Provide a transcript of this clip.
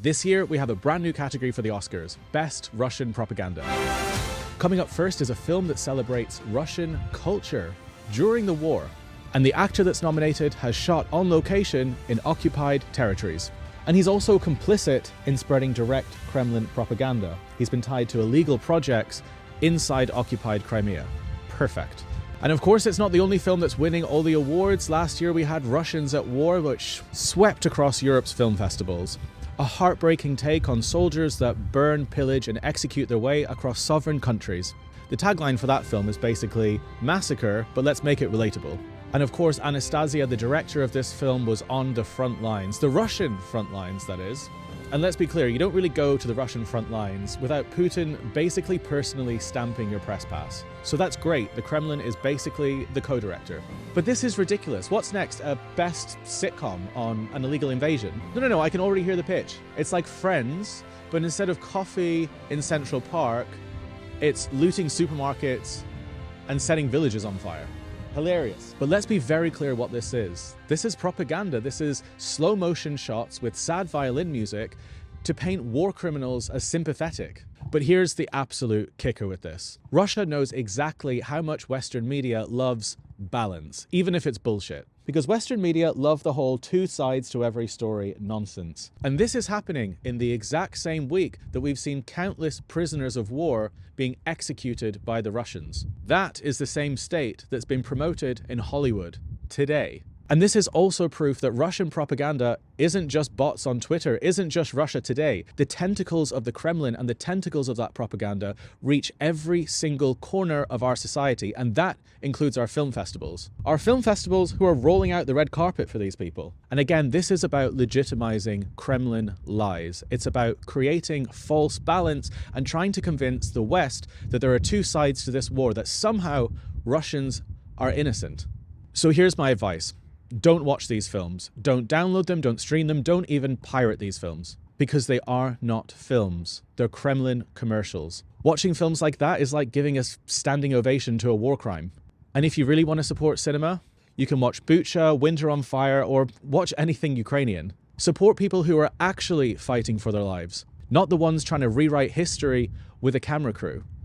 This year, we have a brand new category for the Oscars, Best Russian Propaganda. Coming up first is a film that celebrates Russian culture during the war. And the actor that's nominated has shot on location in occupied territories. And he's also complicit in spreading direct Kremlin propaganda. He's been tied to illegal projects inside occupied Crimea. Perfect. And of course, it's not the only film that's winning all the awards. Last year, we had Russians at War, which swept across Europe's film festivals. A heartbreaking take on soldiers that burn, pillage, and execute their way across sovereign countries. The tagline for that film is basically, massacre, but let's make it relatable. And of course, Anastasia, the director of this film, was on the front lines. The Russian front lines, that is. And let's be clear, you don't really go to the Russian front lines without Putin basically personally stamping your press pass. So that's great, the Kremlin is basically the co-director. But this is ridiculous. What's next? A best sitcom on an illegal invasion? No, I can already hear the pitch. It's like Friends, but instead of coffee in Central Park, it's looting supermarkets and setting villages on fire. Hilarious. But let's be very clear what this is. This is propaganda. This is slow motion shots with sad violin music to paint war criminals as sympathetic. But here's the absolute kicker with this. Russia knows exactly how much Western media loves balance, even if it's bullshit. Because Western media love the whole two sides to every story nonsense. And this is happening in the exact same week that we've seen countless prisoners of war being executed by the Russians. That is the same state that's been promoted in Hollywood today. And this is also proof that Russian propaganda isn't just bots on Twitter, isn't just Russia Today. The tentacles of the Kremlin and the tentacles of that propaganda reach every single corner of our society, and that includes our film festivals. Our film festivals who are rolling out the red carpet for these people. And again, this is about legitimizing Kremlin lies. It's about creating false balance and trying to convince the West that there are two sides to this war, that somehow Russians are innocent. So here's my advice. Don't watch these films. Don't download them, don't stream them, don't even pirate these films. Because they are not films. They're Kremlin commercials. Watching films like that is like giving a standing ovation to a war crime. And if you really want to support cinema, you can watch Bucha, Winter on Fire, or watch anything Ukrainian. Support people who are actually fighting for their lives, not the ones trying to rewrite history with a camera crew.